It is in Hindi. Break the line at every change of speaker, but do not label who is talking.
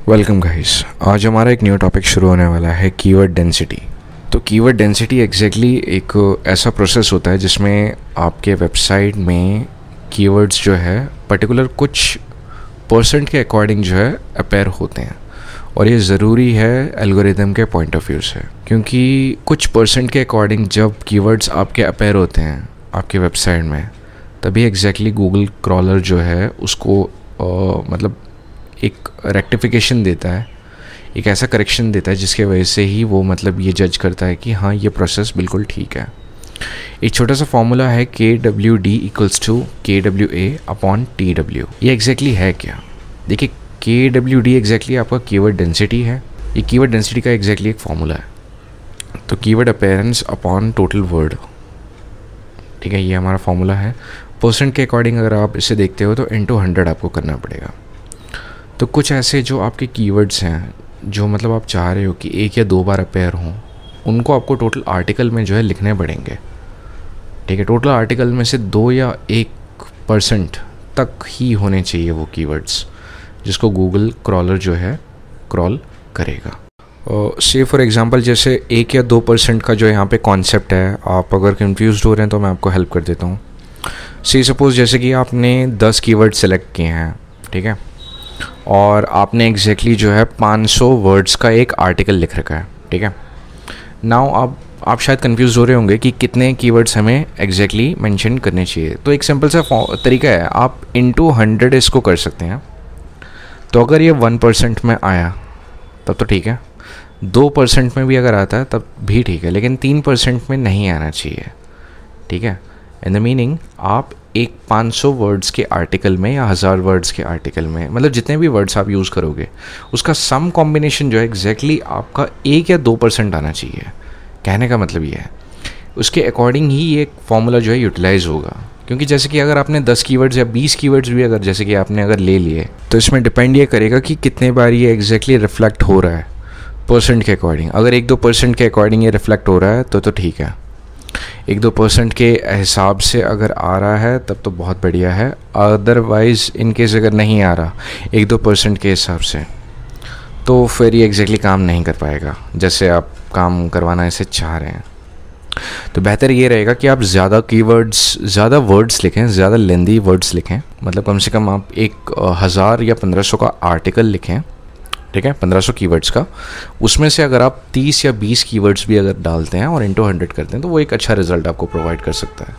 Welcome guys. आज हमारा एक न्यू टॉपिक शुरू होने वाला है कीवर्ड डेंसिटी। तो कीवर्ड डेंसिटी एग्जैक्टली एक ऐसा प्रोसेस होता है जिसमें आपके वेबसाइट में कीवर्ड्स जो है पर्टिकुलर कुछ परसेंट के अकॉर्डिंग जो है अपेयर होते हैं, और ये ज़रूरी है एल्गोरिदम के पॉइंट ऑफ व्यू से, क्योंकि कुछ परसेंट के अकॉर्डिंग जब कीवर्ड्स आपके अपेयर होते हैं आपके वेबसाइट में, तभी एग्जैक्टली गूगल क्रॉलर जो है उसको मतलब एक रेक्टिफिकेशन देता है, एक ऐसा करेक्शन देता है जिसके वजह से ही वो मतलब ये जज करता है कि हाँ ये प्रोसेस बिल्कुल ठीक है। एक छोटा सा फॉर्मूला है KWD = KWA अपॉन TW। ये एग्जैक्टली है क्या? देखिए, KWD एग्जैक्टली आपका कीवर्ड डेंसिटी है। ये कीवर्ड डेंसिटी का एग्जैक्टली एक फॉर्मूला है। तो keyword appearance upon total word, ठीक है, ये हमारा फॉर्मूला है। परसेंट के अकॉर्डिंग अगर आप इसे देखते हो तो × 100 आपको करना पड़ेगा। तो कुछ ऐसे जो आपके कीवर्ड्स हैं जो मतलब आप चाह रहे हो कि एक या दो बार अपेयर हों, उनको आपको टोटल आर्टिकल में जो है लिखने पड़ेंगे, ठीक है। टोटल आर्टिकल में से 2 या 1% तक ही होने चाहिए वो कीवर्ड्स जिसको गूगल क्रॉलर जो है क्रॉल करेगा। से फॉर एग्ज़ाम्पल जैसे 1 या 2% का जो यहाँ पे कॉन्सेप्ट है, आप अगर कंफ्यूज हो रहे हैं तो मैं आपको हेल्प कर देता हूँ। सी सपोज़ जैसे कि आपने 10 कीवर्ड सेलेक्ट किए हैं, ठीक है, और आपने एग्जैक्टली जो है 500 वर्ड्स का एक आर्टिकल लिख रखा है, ठीक है। नाउ आप शायद कंफ्यूज हो रहे होंगे कि कितने कीवर्ड्स हमें एग्जैक्टली मेंशन करने चाहिए। तो एक सिंपल सा तरीका है, आप × 100 इसको कर सकते हैं। तो अगर ये 1% में आया तब तो ठीक है, 2% में भी अगर आता है तब भी ठीक है, लेकिन 3% में नहीं आना चाहिए, ठीक है। इन द मीनिंग आप एक 500 वर्ड्स के आर्टिकल में या 1000 वर्ड्स के आर्टिकल में, मतलब जितने भी वर्ड्स आप यूज़ करोगे उसका सम कॉम्बिनेशन जो है एग्जैक्टली आपका 1 या 2% आना चाहिए। कहने का मतलब ये है, उसके अकॉर्डिंग ही ये फॉर्मूला जो है यूटिलाइज होगा। क्योंकि जैसे कि अगर आपने 10 कीवर्ड्स या 20 कीवर्ड्स भी अगर जैसे कि आपने अगर ले लिए, तो इसमें डिपेंड ये करेगा कि कितने बार ये एग्जैक्टली रिफ्लेक्ट हो रहा है परसेंट के अकॉर्डिंग। अगर 1-2% के अकॉर्डिंग ये रिफ्लेक्ट हो रहा है तो ठीक है, 1-2% के हिसाब से अगर आ रहा है तब तो बहुत बढ़िया है। अदरवाइज़ इन केस अगर नहीं आ रहा 1-2% के हिसाब से, तो फिर ये एग्जैक्टली काम नहीं कर पाएगा जैसे आप काम करवाना इसे चाह रहे हैं। तो बेहतर ये रहेगा कि आप ज़्यादा कीवर्ड्स, ज़्यादा वर्ड्स लिखें, ज़्यादा लेंदी वर्ड्स लिखें। मतलब कम से कम आप 1000 या 1500 का आर्टिकल लिखें, ठीक है, 1500 कीवर्ड्स का। उसमें से अगर आप 30 या 20 कीवर्ड्स भी अगर डालते हैं और × 100 करते हैं तो वो एक अच्छा रिजल्ट आपको प्रोवाइड कर सकता है।